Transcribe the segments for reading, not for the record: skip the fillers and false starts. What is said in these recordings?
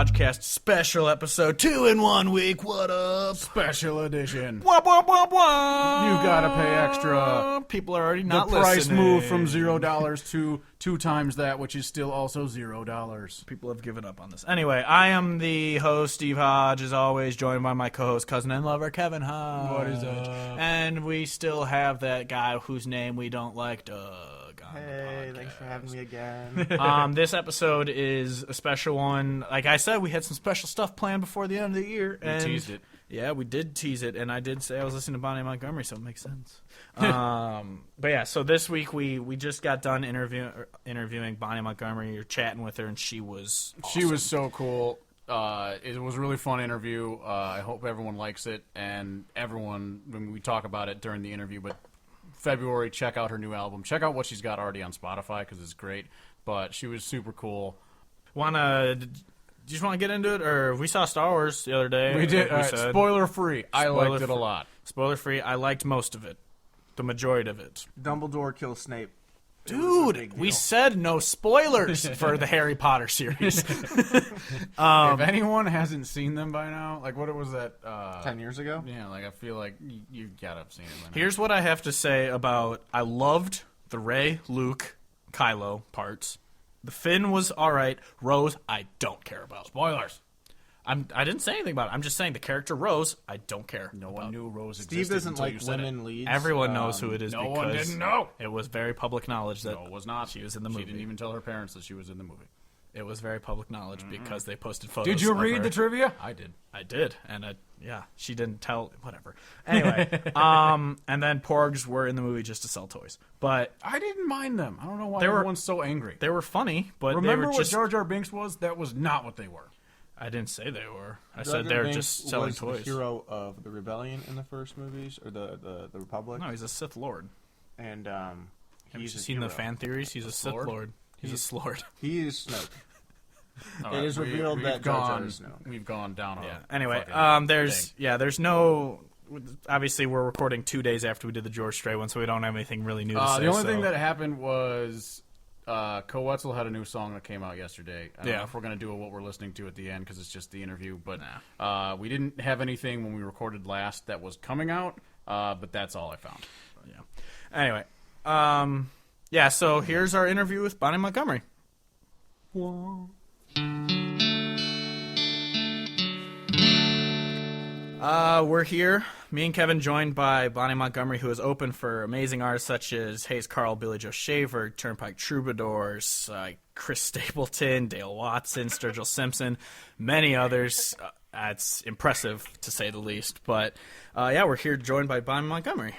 Podcast special episode 2 in 1 week. What up? Special edition. Wah, wah, wah, wah. You gotta pay extra. People are already not the price listening. moved from $0 to 2 times that, which is still also $0. People have given up on this. Anyway, I am the host, Steve Hodge, as always, joined by my co-host, cousin and lover, Kevin Hodge. What is up? And we still have that guy whose name we don't like, Doug. Hey, thanks for having me again. This episode is a special one. Like I said, we had some special stuff planned before the end of the year. We teased it. Yeah, we did tease it, and I did say I was listening to Bonnie Montgomery, so it makes sense. But yeah, so this week we just got done interviewing Bonnie Montgomery. You're chatting with her, and she was awesome. She was so cool. It was a really fun interview. I hope everyone likes it, and everyone, when we talk about it during the interview, but February, check out her new album. Check out what she's got already on Spotify because it's great. But she was super cool. Do you just want to get into it? Or we saw Star Wars the other day. We did. Spoiler free. I liked it a lot. Spoiler free. I liked most of it. The majority of it. Dumbledore kills Snape. Dude, we said no spoilers for the Harry Potter series. If anyone hasn't seen them by now, like what was that? 10 years ago? Yeah, like I feel like you gotta have seen it by now. Here's what I have to say about, I loved the Rey, Luke, Kylo parts. The Finn was alright. Rose, I don't care about. Spoilers. I didn't say anything about it. I'm just saying the character Rose, I don't care. No one knew Rose Steve existed doesn't until like you said women it. leads. Everyone knows who it is No because one didn't know. It was very public knowledge that No, it was not. she was in the movie. She didn't even tell her parents that she was in the movie. It was very public knowledge because they posted photos. Did you of read her. the trivia? I did. I did, and yeah, she didn't tell. Whatever. Anyway, and then Porgs were in the movie just to sell toys, but I didn't mind them. I don't know why They were- everyone's so angry. they were funny. But Remember they were what just. Jar Jar Binks was? That was not what they were. I didn't say they were. I Jar said Jar they were Binks just selling was toys. the hero of the rebellion in the first movies, or the Republic. No, he's a Sith Lord. And Have you he's a seen the hero. fan theories? He's a Sith Lord? Lord. He's a Slord. He is Snoke. All It is revealed that Jar Jar is Snoke. We've gone down. Yeah. A Anyway, fucking there's thing. there's no. Obviously, we're recording 2 days after we did the George Strait one, so we don't have anything really new to say. The only so- thing that happened was Coetzel had a new song that came out yesterday. I don't know if we're going to do what we're listening to at the end because it's just the interview. But we didn't have anything when we recorded last that was coming out, but that's all I found. Yeah. Anyway, so here's our interview with Bonnie Montgomery. We're here, me and Kevin, joined by Bonnie Montgomery, who is open for amazing artists such as Hayes Carl, Billy Joe Shaver, Turnpike Troubadours, Chris Stapleton, Dale Watson, Sturgill Simpson, many others. It's impressive, to say the least. But, we're here joined by Bonnie Montgomery.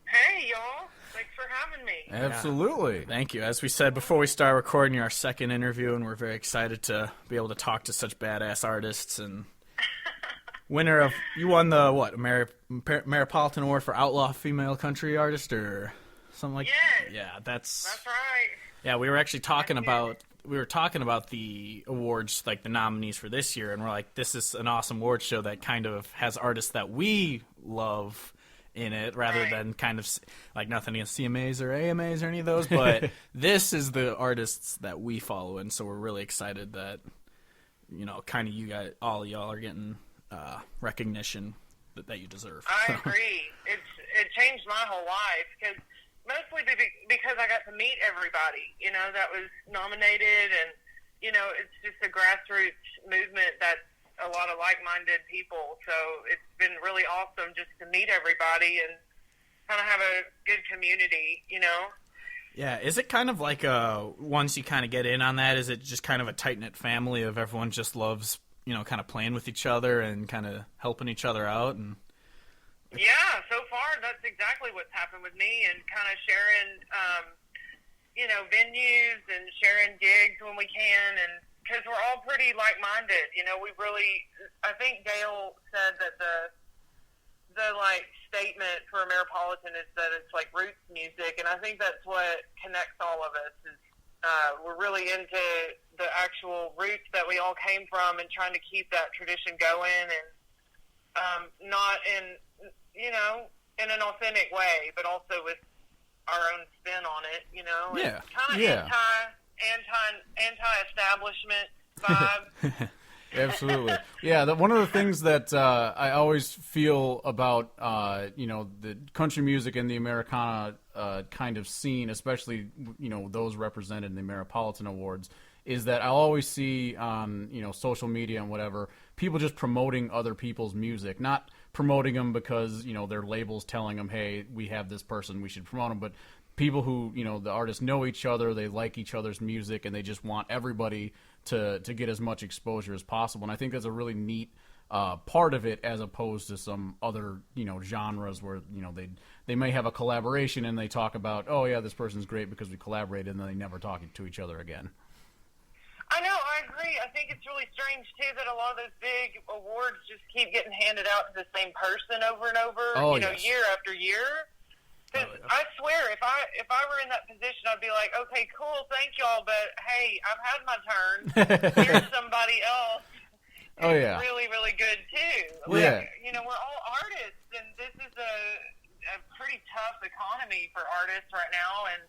Hey, y'all. Thanks for having me. Absolutely. Thank you. As we said before we start recording, you're our second interview, and we're very excited to be able to talk to such badass artists. And you won the Ameripolitan Award for Outlaw Female Country Artist or something like that? Yes. Yeah, That's right. yeah. We were actually talking about the awards, like the nominees for this year, and we're like, this is an awesome award show that kind of has artists that we love in it, rather Right. than kind of like nothing against CMAs or AMAs or any of those, but this is the artists that we follow, and so we're really excited that kind of you guys, all of y'all, are getting recognition that you deserve. I agree. It changed my whole life mostly because I got to meet everybody, that was nominated, and, it's just a grassroots movement that's a lot of like-minded people. So it's been really awesome just to meet everybody and kind of have a good community, Yeah, is it kind of like once you kind of get in on that, is it just kind of a tight-knit family of everyone just loves, kind of playing with each other and kind of helping each other out? And Yeah, so far that's exactly what's happened with me, and kind of sharing, venues and sharing gigs when we can, and because we're all pretty like-minded, I think Dale said that the statement for Ameripolitan is that it's like roots music, and I think that's what connects all of us is we're really into the actual roots that we all came from and trying to keep that tradition going, and not in an authentic way, but also with our own spin on it, Yeah. Kind of Yeah. anti-establishment vibe. Absolutely. Yeah, one of the things that I always feel about, the country music and the Americana kind of scene, especially, those represented in the Ameripolitan Awards, is that I'll always see on, social media and whatever, people just promoting other people's music, not promoting them because, their label's telling them, hey, we have this person, we should promote them, but people who, the artists know each other, they like each other's music, and they just want everybody to get as much exposure as possible. And I think that's a really neat part of it, as opposed to some other, genres where, they may have a collaboration and they talk about, oh yeah, this person's great because we collaborated, and then they never talk to each other again. I know, I agree. I think it's really strange, too, that a lot of those big awards just keep getting handed out to the same person over and over, Yes. year after year. Because I swear, if I were in that position, I'd be like, okay, cool, thank y'all, but hey, I've had my turn. Here's somebody else who's really, really good, too. Yeah. We're all artists, and this is a pretty tough economy for artists right now, and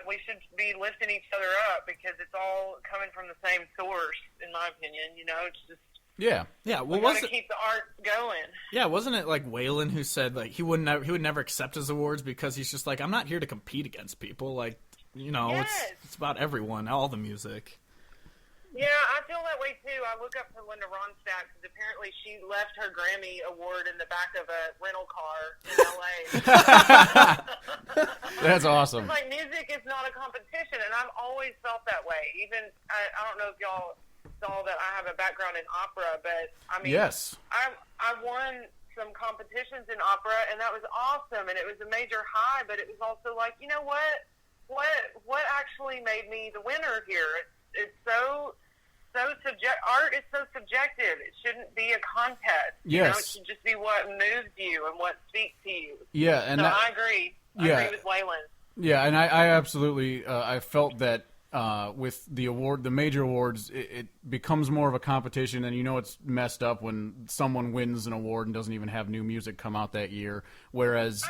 we should be lifting each other up because it's all coming from the same source, in my opinion. It's just yeah. Well, we gotta keep the art going. Yeah, wasn't it like Waylon who said like he would never accept his awards because he's just like, I'm not here to compete against people. Like, Yes. it's about everyone, all the music. Yeah, I feel that way too. I look up to Linda Ronstadt because apparently she left her Grammy award in the back of a rental car in LA. That's awesome. It's like music is not a competition, and I've always felt that way. Even I don't know if y'all saw that I have a background in opera, but I mean, yes, I won some competitions in opera, and that was awesome, and it was a major high. But it was also like, you know what? What actually made me the winner here? It's so art is so subjective. It shouldn't be a contest. Yes. It should just be what moves you and what speaks to you. Yeah, and so I agree. I agree with Waylon. Yeah, and I absolutely I felt that with the major awards, it becomes more of a competition, and it's messed up when someone wins an award and doesn't even have new music come out that year. Whereas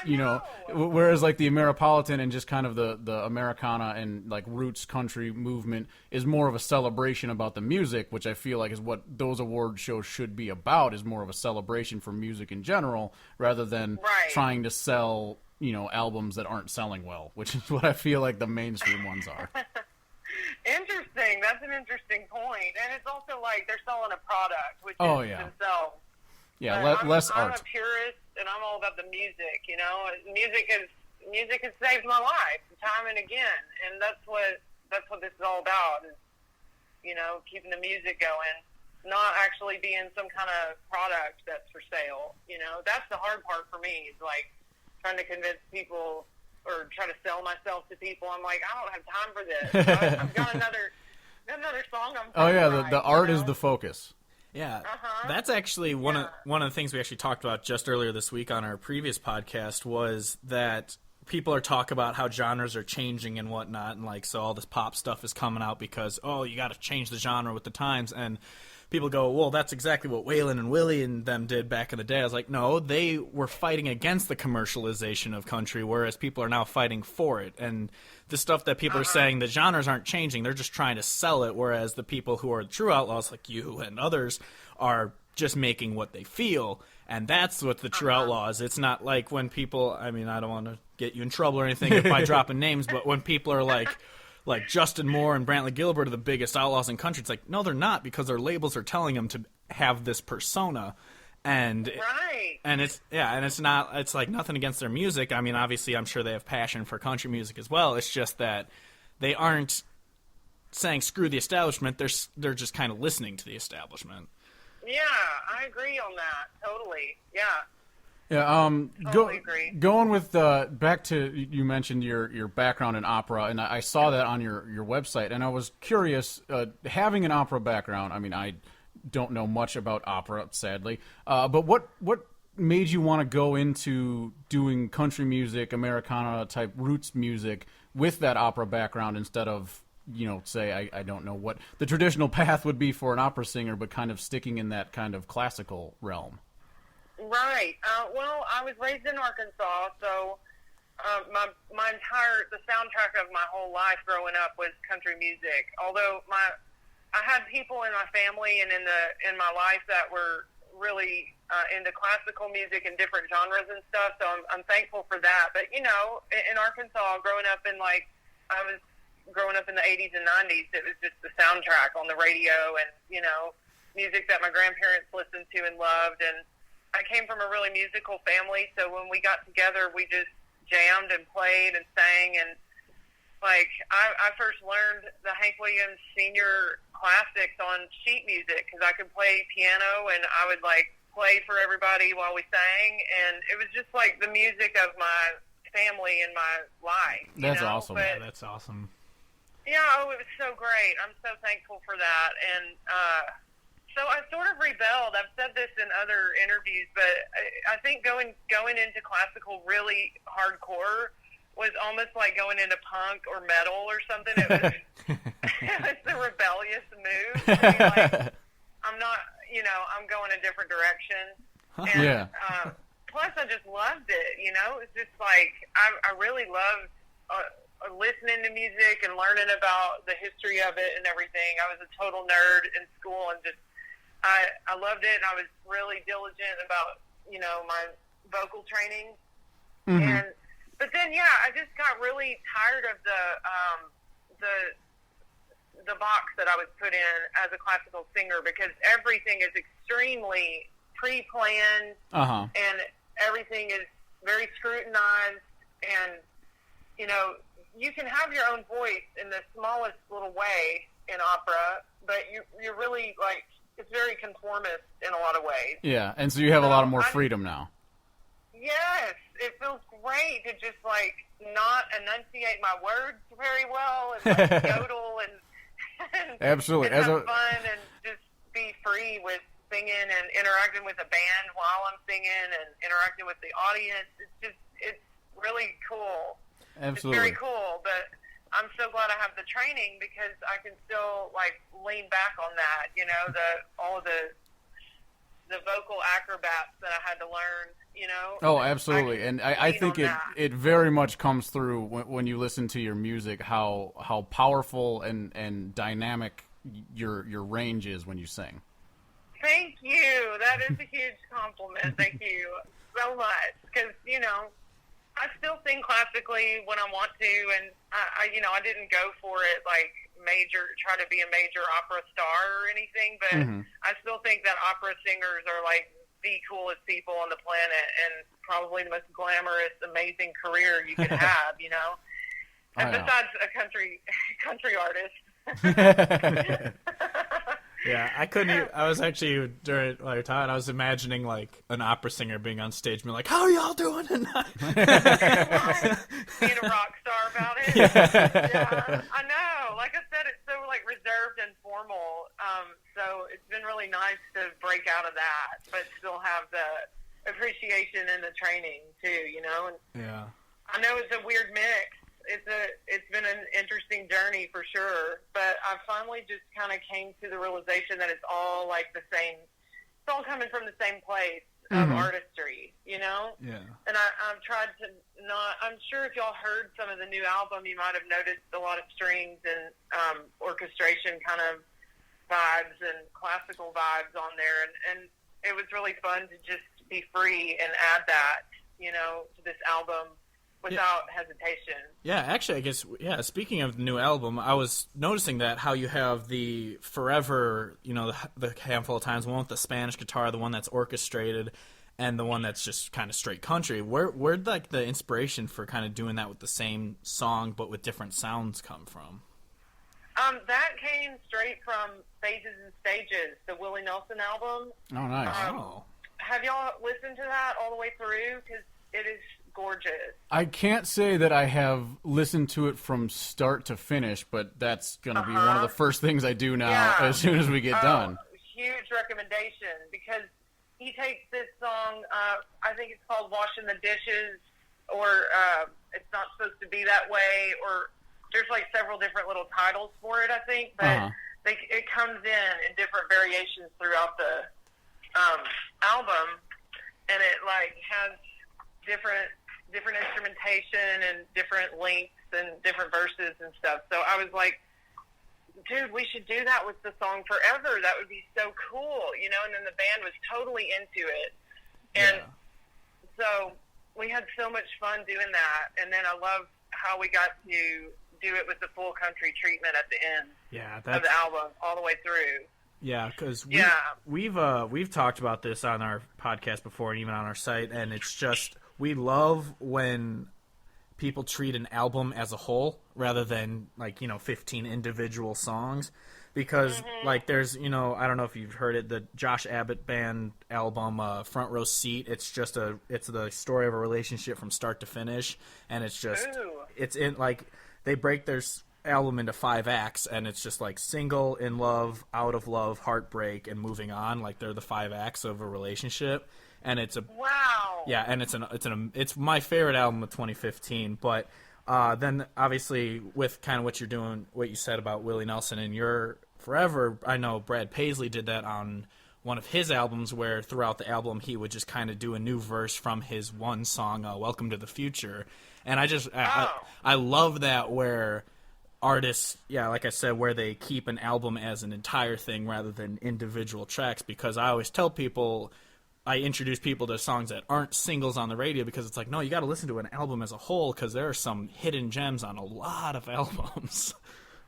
whereas like the Ameripolitan and just kind of the Americana and like roots country movement is more of a celebration about the music, which I feel like is what those award shows should be about, is more of a celebration for music in general, rather than trying to sell albums that aren't selling well, which is what I feel like the mainstream ones are. Interesting. That's an interesting point. And it's also like they're selling a product, which is themselves. Yeah, less I'm art. a purist, and I'm all about the music. Music has saved my life time and again, and that's what this is all about. Is keeping the music going, not actually being some kind of product that's for sale. That's the hard part for me. Is like trying to convince people or try to sell myself to people. I'm like, I don't have time for this. I've got another song I'm Oh yeah, write, the art is the focus. Yeah, that's actually one of the things we actually talked about just earlier this week on our previous podcast, was that people are talking about how genres are changing and whatnot, and like, so all this pop stuff is coming out because, you got to change the genre with the times, and people go, well, that's exactly what Waylon and Willie and them did back in the day. I was like, no, they were fighting against the commercialization of country, whereas people are now fighting for it. And the stuff that people are saying, the genres aren't changing, they're just trying to sell it, whereas the people who are true outlaws like you and others are just making what they feel. And that's what the true outlaw is. It's not like when people, I mean, I don't want to get you in trouble or anything by dropping names, but when people are like Justin Moore and Brantley Gilbert are the biggest outlaws in country, it's like, no, they're not, because their labels are telling them to have this persona. And it's not, it's like nothing against their music. I mean, obviously I'm sure they have passion for country music as well. It's just that they aren't saying screw the establishment. They're just kind of listening to the establishment. Yeah, I agree on that. Totally. Yeah. Yeah, totally agree. Going with back to, you mentioned your background in opera, and I saw that on your website, and I was curious, having an opera background. I mean, I don't know much about opera, sadly, but what made you want to go into doing country music, Americana type roots music with that opera background instead of, say, I don't know what the traditional path would be for an opera singer, but kind of sticking in that kind of classical realm? Right. Well, I was raised in Arkansas, so the soundtrack of my whole life growing up was country music. Although I had people in my family and in my life that were really into classical music and different genres and stuff. So I'm thankful for that. But in Arkansas, growing up I was growing up in the 80s and 90s. It was just the soundtrack on the radio, and music that my grandparents listened to and loved. And I came from a really musical family, so when we got together, we just jammed and played and sang. And I first learned the Hank Williams Sr. classics on sheet music because I could play piano, and I would play for everybody while we sang, and it was just the music of my family and my life. That's awesome. Yeah, that's awesome. Yeah, it was so great. I'm so thankful for that. And so I sort of rebelled. I've said this in other interviews, but I think going into classical really hardcore was almost like going into punk or metal or something. It was, it was the rebellious move. I'm not, I'm going a different direction. And, yeah. Plus, I just loved it. It's just I really loved listening to music and learning about the history of it and everything. I was a total nerd in school, and just I loved it. And I was really diligent about my vocal training. Mm-hmm. But then, I just got really tired of the box that I was put in as a classical singer, because everything is extremely pre-planned, and everything is very scrutinized, and you can have your own voice in the smallest little way in opera, but you're really it's very conformist in a lot of ways. Yeah, and so you have a lot of more freedom now. Yes, it feels great to just not enunciate my words very well and yodel and absolutely, and have fun and just be free with singing and interacting with a band while I'm singing and interacting with the audience. It's really cool. Absolutely, it's very cool. But I'm so glad I have the training, because I can still lean back on that. All of the vocal acrobats that I had to learn. Oh, absolutely, and I think it very much comes through when you listen to your music, how powerful and dynamic your range is when you sing. Thank you. That is a huge compliment. Thank you so much, because I still sing classically when I want to, and I didn't go for it try to be a major opera star or anything, but I still think that opera singers are the coolest people on the planet, and probably the most glamorous, amazing career you could have, And besides a country artist. Yeah, I couldn't. I was actually during while you're talking, I was imagining an opera singer being on stage, being like, "How are y'all doing tonight?" Being a rock star about it. Yeah, I know. Like I said, it's so reserved and formal. So it's been really nice to break out of that, but still have the appreciation and the training too. And yeah. I know it's a weird mix. It's been an interesting journey for sure, but I finally just kind of came to the realization that it's all the same. It's all coming from the same place of artistry, Yeah. And I've tried to not. I'm sure if y'all heard some of the new album, you might have noticed a lot of strings and orchestration kind of vibes and classical vibes on there, and it was really fun to just be free and add that, to this album. Without hesitation. Yeah, actually, I guess, speaking of the new album, I was noticing that how you have the forever, the handful of times, one with the Spanish guitar, the one that's orchestrated, and the one that's just kind of straight country. Where'd the inspiration for kind of doing that with the same song but with different sounds come from? That came straight from Phases and Stages, the Willie Nelson album. Oh, nice. Have y'all listened to that all the way through? Because it is gorgeous. I can't say that I have listened to it from start to finish, but that's going to be one of the first things I do now as soon as we get done. Huge recommendation, because he takes this song, I think it's called Washing the Dishes, or It's Not Supposed to Be That Way, or there's several different little titles for it, I think, but it comes in different variations throughout the album, and it has different instrumentation and different lengths and different verses and stuff. So I was dude, we should do that with the song Forever. That would be so cool, you know, and then the band was totally into it. And so we had so much fun doing that. And then I love how we got to do it with the full country treatment at the end of the album, all the way through. Yeah, because we've talked about this on our podcast before and even on our site, and it's just we love when people treat an album as a whole rather than 15 individual songs, because like there's I don't know if you've heard it, the Josh Abbott Band album Front Row Seat. It's the story of a relationship from start to finish, and it's just it's in they break their album into 5 acts, and it's just like single, in love, out of love, heartbreak, and moving on. Like they're the 5 acts of a relationship, and it's and it's my favorite album of 2015. But then obviously with kind of what you're doing, what you said about Willie Nelson and your Forever, I know Brad Paisley did that on one of his albums, where throughout the album he would just kind of do a new verse from his one song, Welcome to the Future. And I love that, where artists, like I said, where they keep an album as an entire thing rather than individual tracks, because I always tell people, I introduce people to songs that aren't singles on the radio, because it's like, no, you got to listen to an album as a whole, because there are some hidden gems on a lot of albums.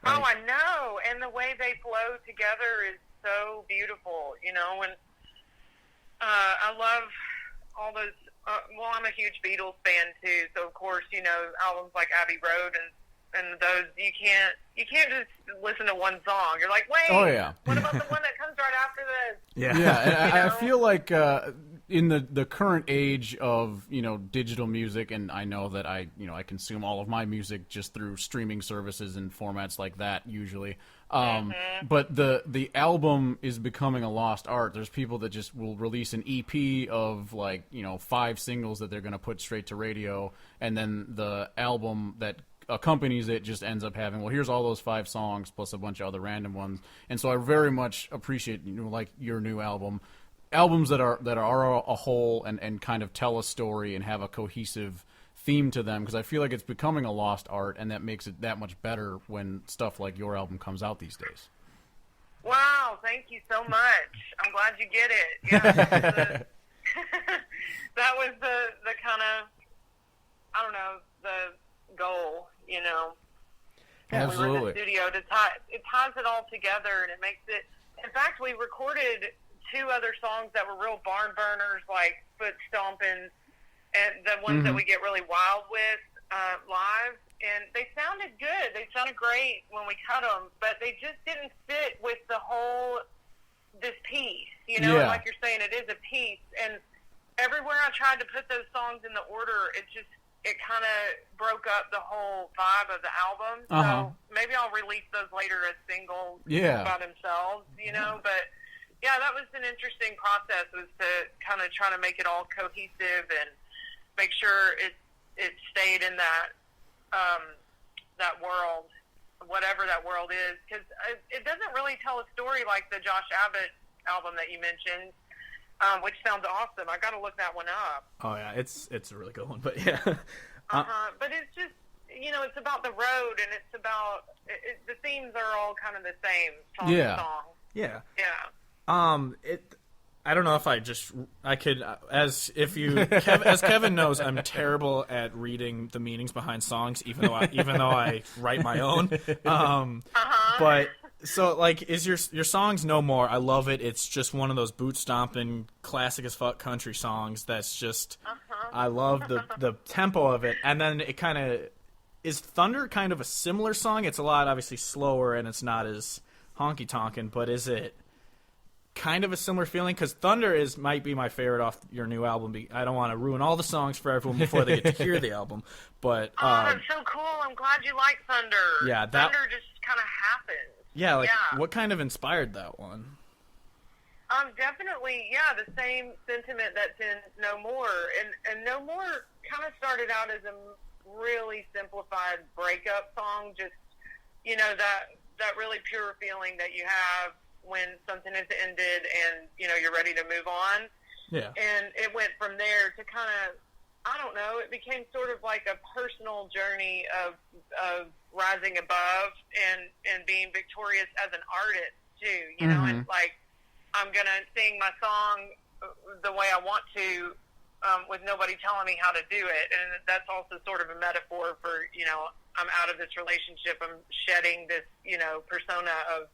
Oh, I know, and the way they flow together is so beautiful, you know, and I love all those, I'm a huge Beatles fan too, so of course, you know, albums like Abbey Road and those, you can't just listen to one song. You're like, wait, what about the one that comes right after this? Yeah, and I feel like in the current age of digital music, and I know that I consume all of my music just through streaming services and formats like that usually. But the album is becoming a lost art. There's people that just will release an EP of 5 singles that they're going to put straight to radio, and then the album that accompanies it just ends up having, here's all those 5 songs plus a bunch of other random ones. And so I very much appreciate your new albums that are a whole and kind of tell a story and have a cohesive theme to them, because I feel like it's becoming a lost art, and that makes it that much better when stuff like your album comes out these days. Wow, thank you so much. I'm glad you get it. Yeah, that was the kind of, I don't know, the goal, you know. Absolutely. We were in the studio it ties it all together, and it makes it. In fact, we recorded 2 other songs that were real barn burners, like Foot Stompin', and the ones that we get really wild with live, and they sounded good. They sounded great when we cut them, but they just didn't fit with this piece, you know. Yeah. Like you're saying, it is a piece, and everywhere I tried to put those songs in the order, it kind of broke up the whole vibe of the album. So maybe I'll release those later as singles by themselves, you know. But yeah, that was an interesting process, was to kind of try to make it all cohesive and make sure it stayed in that that world, whatever that world is, because it doesn't really tell a story like the Josh Abbott album that you mentioned, which sounds awesome. I got to look that one up. Oh yeah, it's a really good one, but yeah. But it's just, it's about the road, and it's about the themes are all kind of the same song to song. Yeah. Yeah. I don't know if I could, as Kevin knows, I'm terrible at reading the meanings behind songs, even though I write my own. But so is your songs No More? I love it. It's just one of those boot stomping, classic as fuck country songs. That's just I love the tempo of it, and then it kind of is. Thunder kind of a similar song. It's a lot obviously slower, and it's not as honky tonkin'. But is it kind of a similar feeling? Because Thunder might be my favorite off your new album. I don't want to ruin all the songs for everyone before they get to hear the album. But that's so cool. I'm glad you like Thunder. Yeah, Thunder just kind of happens. Yeah, what kind of inspired that one? Definitely, the same sentiment that's in No More. And No More kind of started out as a really simplified breakup song, just, that really pure feeling that you have when something has ended and, you're ready to move on. Yeah. And it went from there to kind of, I don't know, it became sort of like a personal journey of rising above and being victorious as an artist too, you know, and like I'm gonna sing my song the way I want to, with nobody telling me how to do it, and that's also sort of a metaphor for, you know, I'm out of this relationship, I'm shedding this, you know, persona of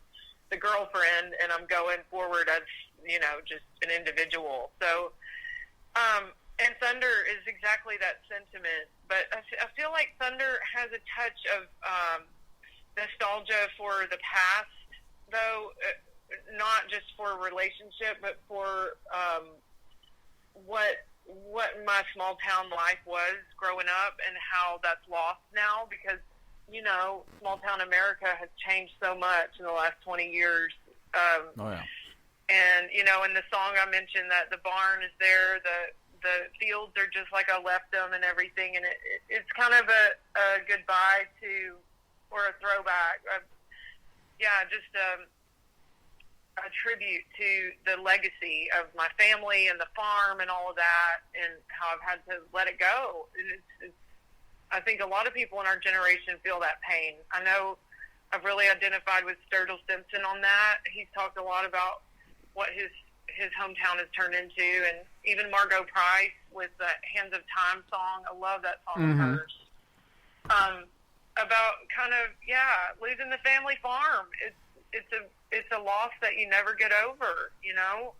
the girlfriend, and I'm going forward as, you know, just an individual. So, and Thunder is exactly that sentiment, but I feel like Thunder has a touch of nostalgia for the past, though, not just for a relationship, but for what my small town life was growing up and how that's lost now, because, you know, small town America has changed so much in the last 20 years. And, you know, in the song I mentioned that the barn is there, the fields are just like I left them and everything, and it's kind of a goodbye to, or a throwback. Just a tribute to the legacy of my family and the farm and all of that, and how I've had to let it go. And it's I think a lot of people in our generation feel that pain. I know I've really identified with Sturgill Simpson on that. He's talked a lot about what his hometown has turned into, and even Margot Price with the Hands of Time song. I love that song of hers. About kind of, losing the family farm. It's a loss that you never get over, you know?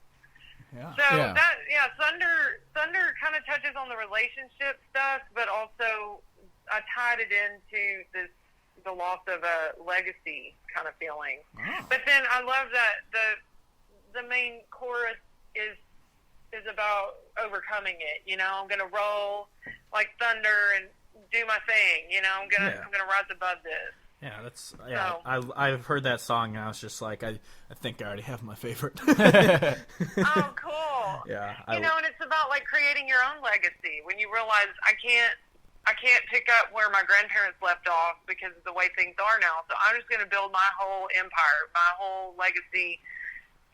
Thunder kind of touches on the relationship stuff, but also I tied it into the loss of a legacy kind of feeling. But then I love that the main chorus is about overcoming it. You know, I'm gonna roll like thunder and do my thing. You know, I'm gonna rise above this. I've heard that song and I was just like, I think I already have my favorite. Oh, cool. And it's about like creating your own legacy when you realize I can't pick up where my grandparents left off because of the way things are now. So I'm just going to build my whole empire, my whole legacy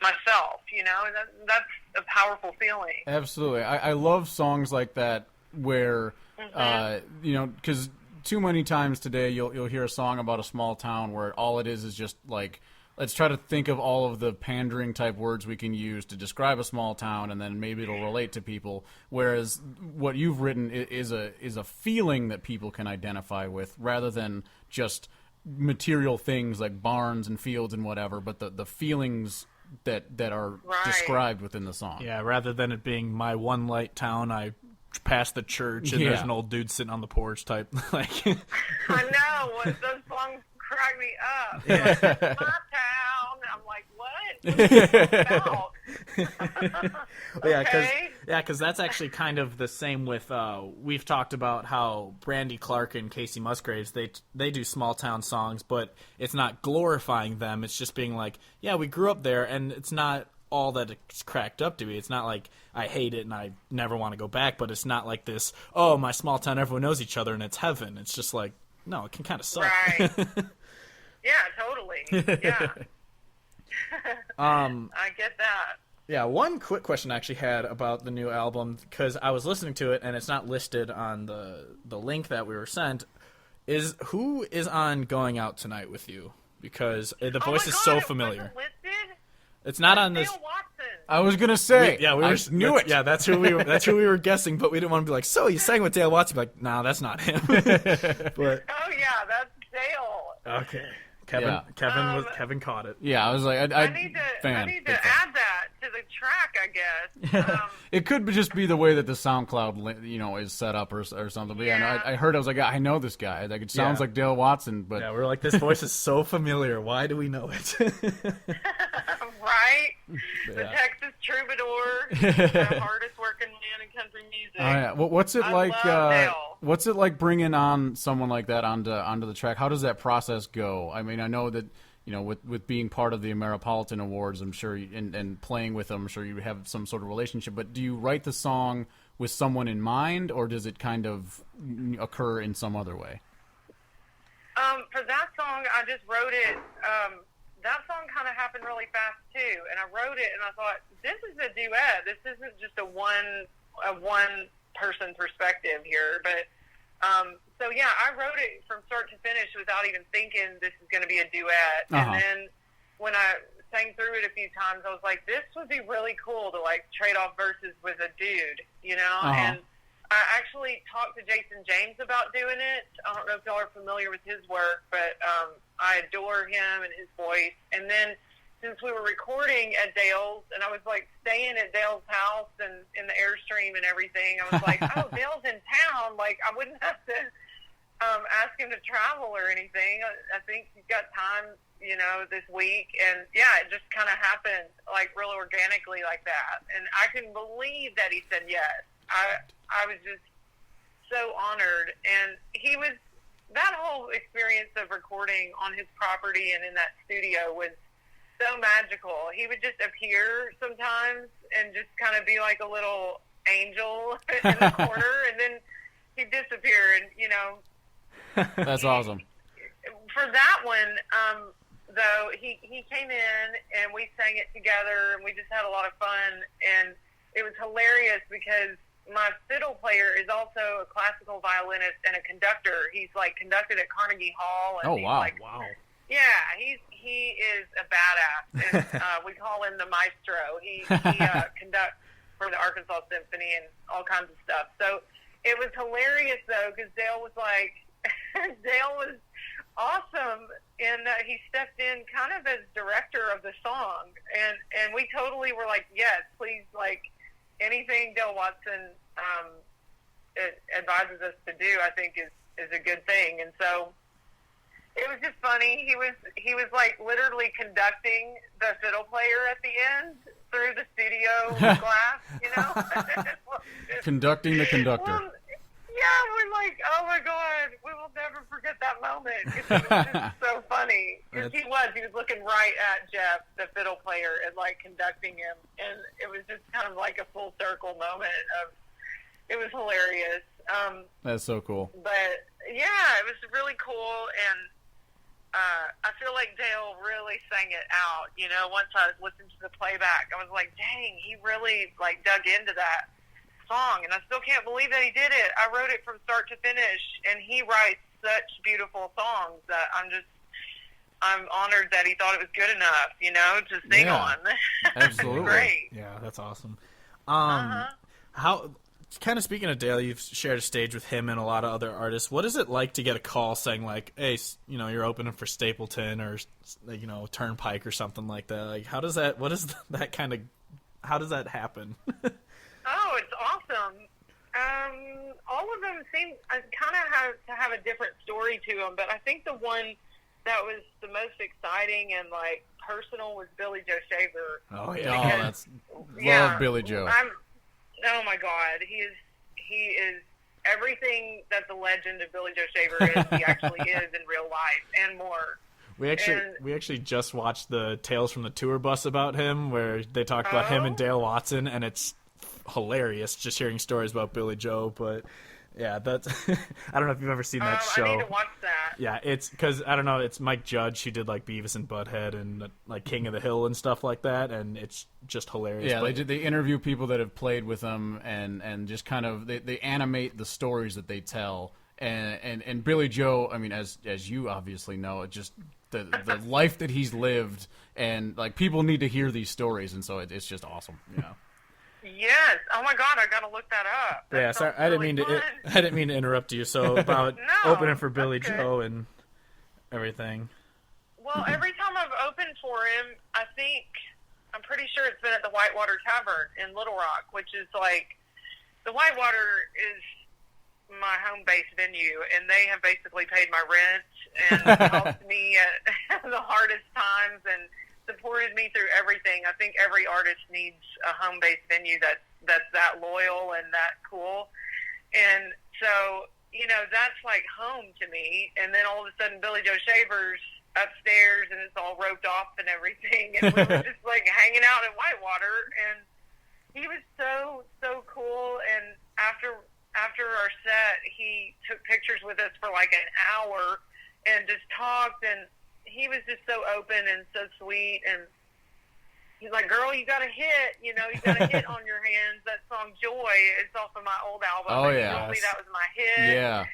myself, you know, and that's a powerful feeling. Absolutely. I love songs like that where, you know, because too many times today you'll hear a song about a small town where all it is just like, let's try to think of all of the pandering type words we can use to describe a small town, and then maybe it'll relate to people. Whereas what you've written is a feeling that people can identify with, rather than just material things like barns and fields and whatever, but the feelings that are described within the song. Yeah, rather than it being my one light town, I pass the church and there's an old dude sitting on the porch type. Like, I know, those songs crack me up. Like, my town. I'm like, what? What are you talking about? Because that's actually kind of the same with. We've talked about how Brandy Clark and Casey Musgraves they do small town songs, but it's not glorifying them. It's just being like, yeah, we grew up there, and it's not all that it's cracked up to be. It's not like I hate it and I never want to go back, but it's not like this, oh, my small town, everyone knows each other and it's heaven. It's just like, no, it can kind of suck. Right. Yeah, totally. Yeah. I get that. Yeah, one quick question I actually had about the new album, because I was listening to it and it's not listed on the link that we were sent, is who is on Going Out Tonight with you? Because the voice is so familiar. It wasn't listed? It's not on this. Dale Watson. I was gonna say, I knew it. Yeah, that's who we were guessing, but we didn't want to be like, so you sang with Dale Watson. Be like, nah, that's not him. But oh yeah, that's Dale. Okay, Kevin caught it. Yeah, I was like, I need to add that to the track, I guess. It could just be the way that the SoundCloud, you know, is set up or something. But no, I heard. I was like, I know this guy. Like, it sounds like Dale Watson. But yeah, we're like, this voice is so familiar. Why do we know it? Right? The Texas troubadour, the hardest working man in country music. Oh, yeah. Well, what's it like? What's it like bringing on someone like that onto the track? How does that process go? I mean, I know that, you know, with being part of the Ameripolitan Awards, I'm sure, and playing with them, I'm sure you have some sort of relationship. But do you write the song with someone in mind, or does it kind of occur in some other way? For that song, I just wrote it. That song kind of happened really fast too, and I wrote it, and I thought, this is a duet. This isn't just a one person perspective here. But So yeah, I wrote it from start to finish without even thinking this is going to be a duet. And then when I sang through it a few times, I was like, this would be really cool to like trade off verses with a dude, you know? And I actually talked to Jason James about doing it. I don't know if y'all are familiar with his work, but I adore him and his voice. And then since we were recording at Dale's, and I was like staying at Dale's house and in the Airstream and everything, I was like, oh, Dale's in town. Like, I wouldn't have to ask him to travel or anything. I think he's got time, you know, this week. And yeah, it just kind of happened like real organically like that. And I couldn't believe that he said yes. I was just so honored. And he was, that whole experience of recording on his property and in that studio was so magical. He would just appear sometimes and just kind of be like a little angel in the corner, and then he'd disappear. And, you know, that's awesome. For that one, though, he came in and we sang it together, and we just had a lot of fun. And it was hilarious because my fiddle player is also a classical violinist and a conductor. He's like conducted at Carnegie Hall. And he's like, wow. Yeah, he is a badass. And, we call him the maestro. He conducts for the Arkansas Symphony and all kinds of stuff. So it was hilarious, though, because Dale was like, Dale was awesome in that he stepped in kind of as director of the song. And we totally were like, yes, please, like, anything Dale Watson advises us to do, I think is a good thing. And so it was just funny. He was like literally conducting the fiddle player at the end through the studio glass, you know? Conducting the conductor. Well, yeah, we're like, oh my God, we will never forget that moment. It was just so funny. Because he was looking right at Jeff, the fiddle player, and like conducting him. And it was just kind of like a full circle moment it was hilarious. That's so cool. But yeah, it was really cool. And I feel like Dale really sang it out. You know, once I listened to the playback, I was like, dang, he really like dug into that song. And I still can't believe that he did it. I wrote it from start to finish, and he writes such beautiful songs that I'm honored that he thought it was good enough, you know, to sing on. Absolutely. Great. Yeah, that's awesome. How, kind of speaking of Dale, you've shared a stage with him and a lot of other artists. What is it like to get a call saying like, hey, you know, you're opening for Stapleton or, you know, Turnpike or something like that? Like, how does that happen? Oh, it's awesome. All of them seem kind of have a different story to them, but I think the one that was the most exciting and like personal was Billy Joe Shaver. Oh yeah, love Billy Joe. Oh my God, he is everything that the legend of Billy Joe Shaver is. He actually is in real life and more. We actually just watched the Tales from the Tour Bus about him, where they talk about him and Dale Watson, and it's hilarious just hearing stories about Billy Joe. But yeah, that's I don't know if you've ever seen that show. I need to watch that. Yeah, it's because I don't know. It's Mike Judge who did like Beavis and Butthead and like King of the Hill and stuff like that, and it's just hilarious. Yeah, they interview people that have played with them and just kind of they animate the stories that they tell. And Billy Joe, I mean, as you obviously know, it just the life that he's lived, and like people need to hear these stories, and so it's just awesome, you know. Yes. Oh my God, I gotta look that up. That yeah, sorry, I didn't mean to interrupt you. So about opening for Billy Joe and everything. Well, every time I've opened for him, I'm pretty sure it's been at the Whitewater Tavern in Little Rock, which is like the Whitewater is my home base venue, and they have basically paid my rent and helped me at the hardest times and supported me through everything. I think every artist needs a home-based venue that's that loyal and that cool. And so, you know, that's like home to me. And then all of a sudden Billy Joe Shaver's upstairs and it's all roped off and everything. And we were just like hanging out at Whitewater, and he was so cool. And after our set, he took pictures with us for like an hour and just talked, and he was just so open and so sweet, and he's like, girl, you got a hit, you know, you got a hit on your hands. That song Joy is off of my old album. Oh, and yeah. he told me that was my hit. Yeah.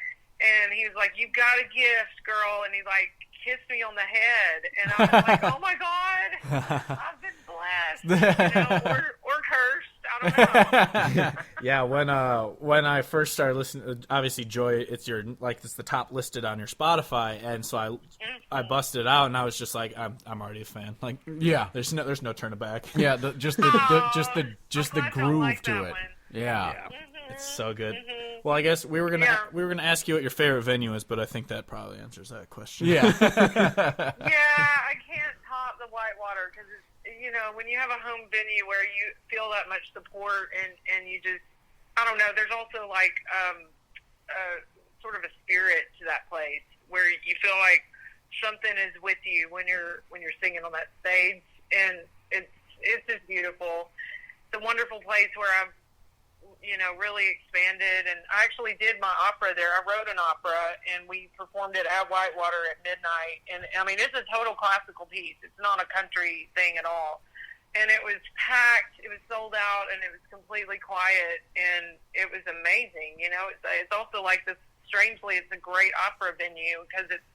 and he was like, "You've got a gift, girl," and he like kissed me on the head, and I was like, "Oh my God, I've been blessed, or cursed. I don't know." Yeah, when I first started listening, obviously Joy, it's the top listed on your Spotify, and so I busted it out, and I was just like, I'm already a fan. Like, Yeah. there's no turning back. Yeah, just the I'm glad groove y'all like to that it. one. Yeah. It's so good. Well, I guess we were gonna ask you what your favorite venue is, but I think that probably answers that question. Yeah. Yeah, I can't top the Whitewater because when you have a home venue where you feel that much support and you just, I don't know. There's also like sort of a spirit to that place where you feel like something is with you when you're singing on that stage, and it's just beautiful. It's a wonderful place where I've really expanded, and I actually did my opera there. I wrote an opera, and we performed it at Whitewater at midnight. And I mean, it's a total classical piece. It's not a country thing at all. And it was packed. It was sold out, and it was completely quiet, and it was amazing. It's also like this. Strangely, it's a great opera venue because it's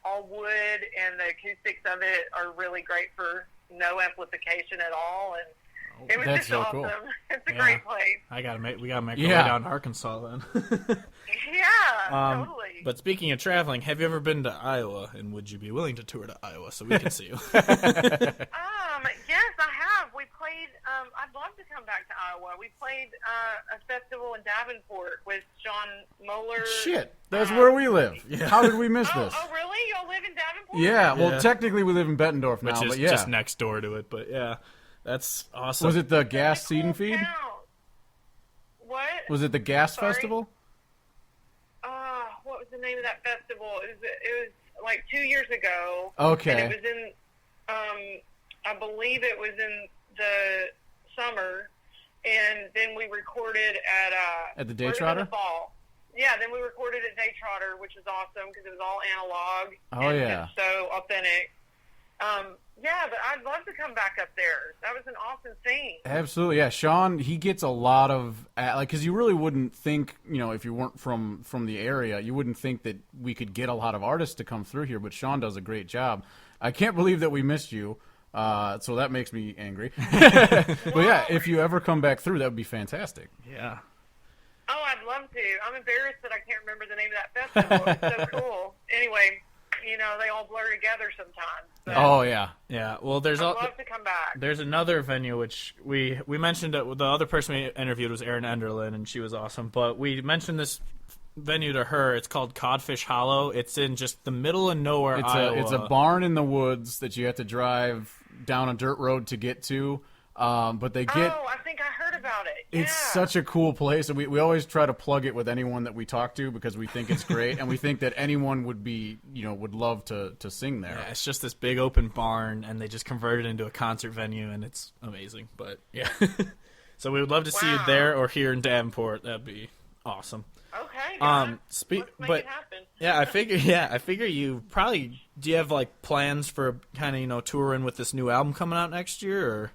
all wood, and the acoustics of it are really great for no amplification at all, and it was That's just so awesome. cool. It's a great place. We gotta make our way Yeah. down to Arkansas then. Yeah, totally. But speaking of traveling, have you ever been to Iowa, and would you be willing to tour to Iowa so we can see you? Yes, I have. We played. I'd love to come back to Iowa. We played a festival in Davenport with Sean Moeller. Shit, that's where we live. How did we miss this? Oh, really? Y'all live in Davenport? Yeah, well, Yeah. technically we live in Bettendorf now, Which is but yeah. just next door to it, but yeah. That's awesome. Was it the gas It's a seed and cool feed? town. What? Was it the gas Sorry? festival? What was the name of that festival? It was like 2 years ago. Okay. And it was in, I believe it was in the summer, and then we recorded At the or it was in Daytrotter? the fall. Yeah, then we recorded at Daytrotter, which was awesome because it was all analog. Oh, and yeah. just so authentic. Yeah, but I'd love to come back up there. That was an awesome scene. Absolutely, yeah. Sean, he gets a lot of because you really wouldn't think, if you weren't from the area, you wouldn't think that we could get a lot of artists to come through here. But Sean does a great job. I can't believe that we missed you, so that makes me angry. But yeah, if you ever come back through, that would be fantastic. Yeah. Oh, I'd love to. I'm embarrassed that I can't remember the name of that festival. It's so cool. Anyway, they all blur together sometimes. But Oh yeah, Yeah. Well, there's I'd love to come back. there's another venue which we mentioned it. The other person we interviewed was Erin Enderlin, and she was awesome. But we mentioned this venue to her. It's called Codfish Hollow. It's in just the middle of nowhere, Iowa. it's a barn in the woods that you have to drive down a dirt road to get to. But they get. Oh, I think I heard about it. It's such a cool place, and we always try to plug it with anyone that we talk to because we think it's great, and we think that anyone would love to sing there. Yeah, it's just this big open barn, and they just converted it into a concert venue, and it's amazing. But yeah, so we would love to see you Wow. there or here in Davenport. That'd be awesome. Okay. Yeah. Let's make but it happen. yeah, I figure you probably do. You have like plans for kind of touring with this new album coming out next year, or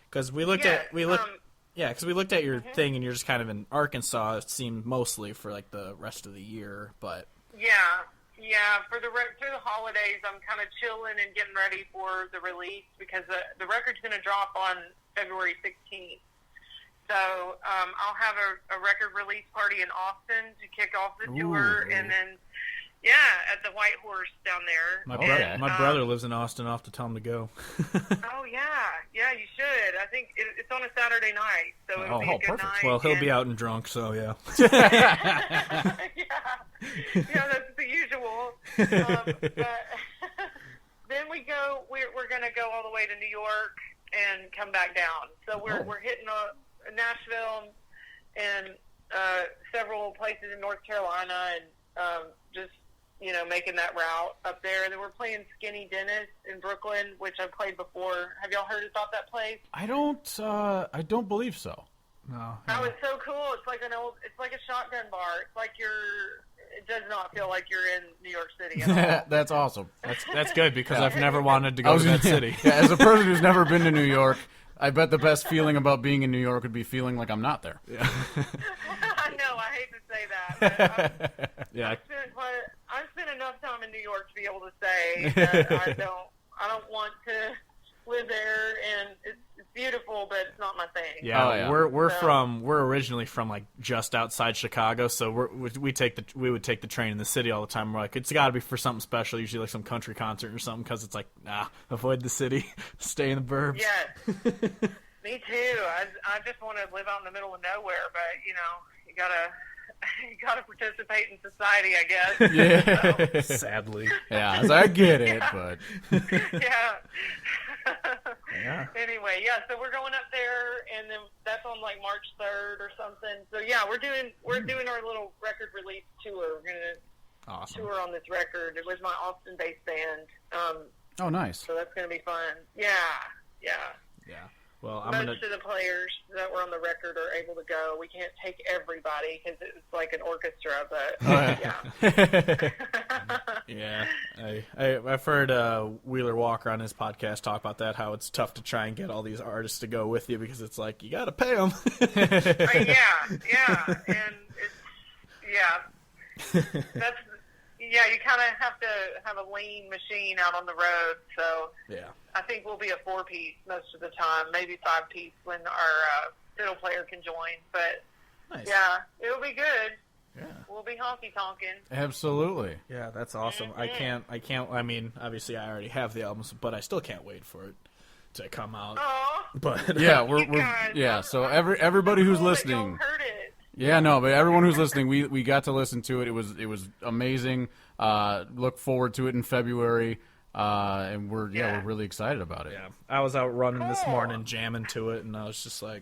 because we looked at because we looked at your thing, and you're just kind of in Arkansas. It seemed mostly for like the rest of the year, but Yeah. For through the holidays, I'm kind of chilling and getting ready for the release because the record's going to drop on February 16th. So I'll have a record release party in Austin to kick off the tour, and then at the White Horse down there. my brother lives in Austin. I'll have to tell him to go. Oh yeah, you should. I think it's on a Saturday night, so it'll be a good perfect. night. Well, he'll and- be out and drunk, so yeah. yeah, that's the usual. But then we're gonna go all the way to New York and come back down. So we're hitting Nashville and several places in North Carolina, and just making that route up there. And then we're playing Skinny Dennis in Brooklyn, which I've played before. Have y'all heard about that place? I don't believe so. No. Oh, it's so cool. It's like it's like a shotgun bar. It's like it does not feel like you're in New York City at all. That's awesome. That's good because I've never wanted to go to that city. Yeah, as a person who's never been to New York, I bet the best feeling about being in New York would be feeling like I'm not there. Yeah. I know, I hate to say that, but Yeah. I've spent enough time in New York to be able to say that I don't want to live there, and it's beautiful, but it's not my thing. Yeah, Oh, yeah. we're originally from like just outside Chicago, so we would take the train in the city all the time. We're like, it's got to be for something special, usually like some country concert or something, because it's like, avoid the city, stay in the burbs. Yes, me too. I just want to live out in the middle of nowhere, but you gotta participate in society, I guess. Yeah. Sadly. Yeah, I get it, but Yeah. Yeah. Anyway, so we're going up there, and then that's on like March 3rd or something. So yeah, we're doing our little record release tour. We're gonna Awesome. tour on this record. It was my Austin-based band. oh, nice. So that's gonna be fun. Yeah. Yeah. Well, Most of the players that were on the record are able to go. We can't take everybody because it's like an orchestra, but Yeah, I've heard Wheeler Walker on his podcast talk about that, how it's tough to try and get all these artists to go with you because it's like you got to pay them. yeah, and that's you kind of have to have a lean machine out on the road. So Yeah. I think we'll be a 4-piece most of the time, maybe 5-piece when our fiddle player can join. But Nice. yeah, it'll be good. Yeah. We'll be honky tonking. Absolutely. Yeah, that's awesome. I can't. I mean, obviously, I already have the albums, but I still can't wait for it to come out. Oh, But Yeah, you we're guys, yeah. I'm- So everybody who's cool that y'all listening. heard it. Yeah, no, but everyone who's listening, we got to listen to it. It was amazing. Look forward to it in February, and we're really excited about it. yeah, I was out running this Cool. morning, jamming to it, and I was just like,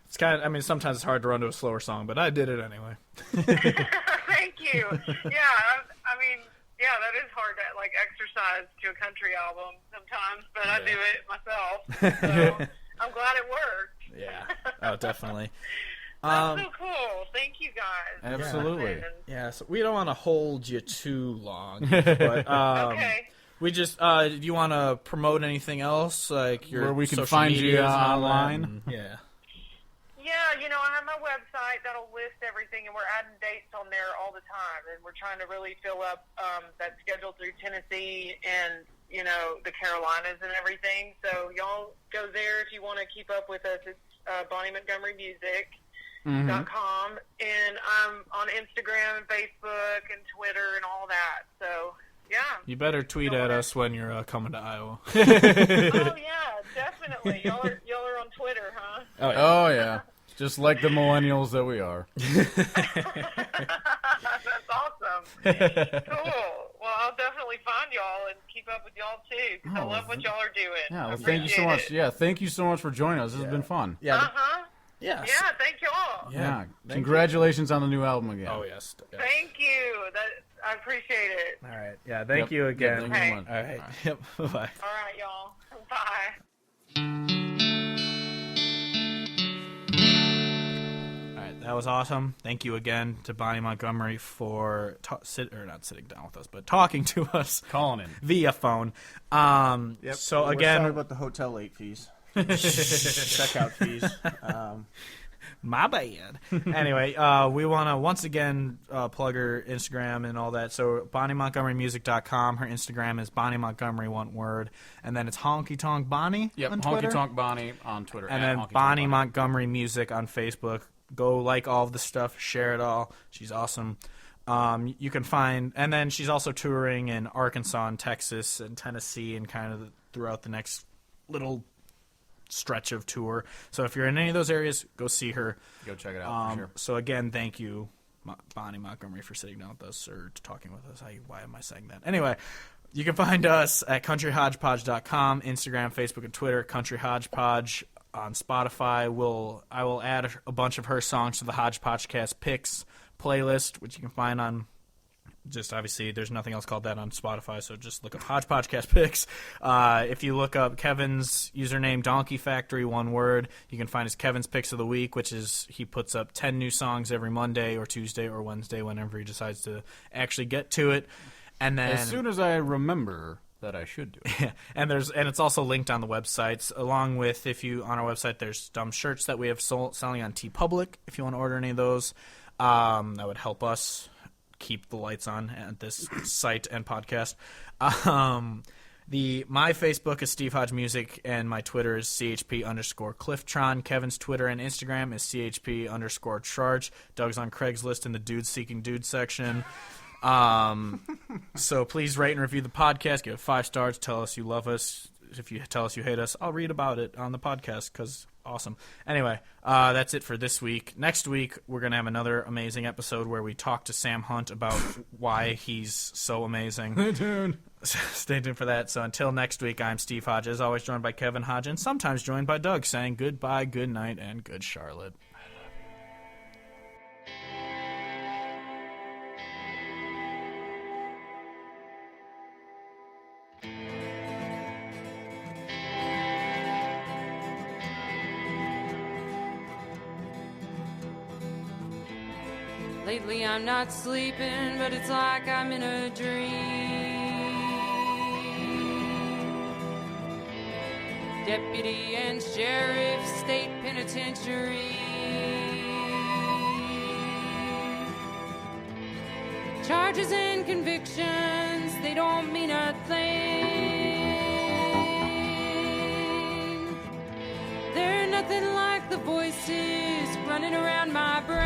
it's kind of. I mean, sometimes it's hard to run to a slower song, but I did it anyway. Thank you. I mean, that is hard to like exercise to a country album sometimes, but I do it myself. So I'm glad it worked. Yeah. Oh, definitely. That's so cool. Thank you guys. Absolutely. And- Yeah, so we don't want to hold you too long, but okay. we just do you want to promote anything else, like your Where we can social find you medias and all that? online? And- yeah. Yeah, I have my website that'll list everything, and we're adding dates on there all the time, and we're trying to really fill up that schedule through Tennessee and, the Carolinas and everything. So y'all go there if you want to keep up with us. It's Bonnie Montgomery Music. .com, and I'm on Instagram and Facebook and Twitter and all that. So, yeah. You better tweet at us when you're coming to Iowa. Oh, yeah, definitely. Y'all are on Twitter, huh? Oh yeah, just like the millennials that we are. That's awesome. Cool. Well, I'll definitely find y'all and keep up with y'all, too, because I love what y'all are doing. Yeah, well, I thank you so appreciate much. it. Yeah, thank you so much for joining us. This has been fun. Yeah. Uh-huh. Yeah. Yeah, thank y'all. Yeah, Thank congratulations on the new album again. Oh yes. Yeah. Thank you. I appreciate it. All right. Yeah. Thank Yep. you again. Yep, thank you Hey. so much. All right. Yep. Bye. All right, y'all. Bye. All right. That was awesome. Thank you again to Bonnie Montgomery for not sitting down with us, but talking to us Calling in. via phone. So We're sorry again, about the hotel late fees, checkout fees. my bad. Anyway, we want to once again plug her Instagram and all that. So BonnieMontgomeryMusic.com. Her Instagram is Bonnie Montgomery, one word, and then it's Honky Tonk Bonnie. Yep, on Honky Twitter. Tonk Bonnie on Twitter. And at then Honky Tonk Bonnie Montgomery Music on Facebook. Go like all of the stuff, share it all. She's awesome. You can find, and then she's also touring in Arkansas and Texas and Tennessee and kind of throughout the next little stretch of tour. So if you're in any of those areas, go see her. Go check it out for sure. So again, thank you, Bonnie Montgomery, for sitting down with us or talking with us. Why am I saying that? Anyway, you can find us at countryhodgepodge.com, Instagram, Facebook, and Twitter, Country Hodgepodge. On Spotify, I will add a bunch of her songs to the Hodgepodgecast Picks playlist, which you can find on just obviously there's nothing else called that on Spotify, so just look up Hodgepodgecast Picks. If you look up Kevin's username, Donkey Factory, one word, you can find his Kevin's Picks of the Week, which is he puts up 10 new songs every Monday or Tuesday or Wednesday whenever he decides to actually get to it. And then As soon as I remember that I should do it. and it's also linked on the websites, along with on our website there's shirts that we have selling on TeePublic. If you want to order any of those, that would help us keep the lights on at this site and podcast. My Facebook is Steve Hodge Music, and my Twitter is CHP_Clifftron. Kevin's Twitter and Instagram is CHP_Charge. Doug's on Craigslist in the Dudes Seeking Dudes section. So please rate and review the podcast. Give it 5 stars. Tell us you love us. If you tell us you hate us, I'll read about it on the podcast because awesome. Anyway, that's it for this week. Next week, we're going to have another amazing episode where we talk to Sam Hunt about why he's so amazing. Stay tuned. Stay tuned for that. So until next week, I'm Steve Hodge, as always joined by Kevin Hodge, and sometimes joined by Doug, saying goodbye, good night, and good Charlotte. Lately I'm not sleeping, but it's like I'm in a dream. Deputy and sheriff, state penitentiary. Charges and convictions, they don't mean a thing. They're nothing like the voices running around my brain.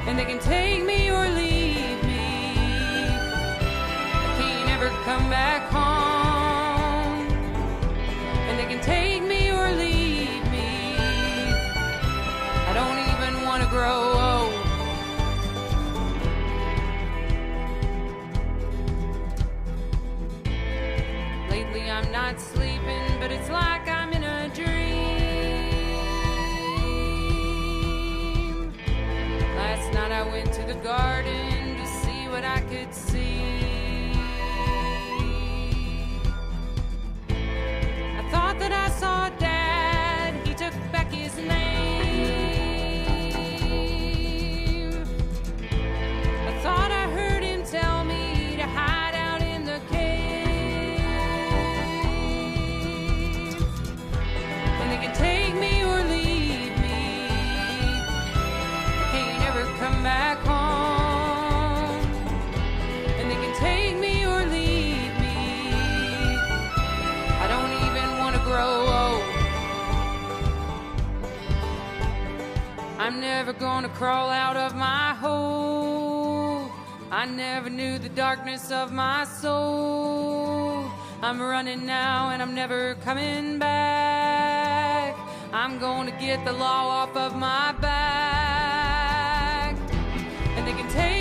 And they can take me or leave me. I can't ever come back home. And they can take me or leave me. I don't even want to grow old. Lately I'm not sleeping, but it's like I'm in a dream. Last night I went to the garden to see what I could see. I thought that I saw Dad, he took back his name. I thought I heard him tell me to hide out in the cave. And they can take me or leave me. Can't ever come back home. And they can take me or leave me. I don't even want to grow old. I'm never gonna crawl out of my hole. I never knew the darkness of my soul. I'm running now and I'm never coming back. I'm gonna get the law off of my back. And they can take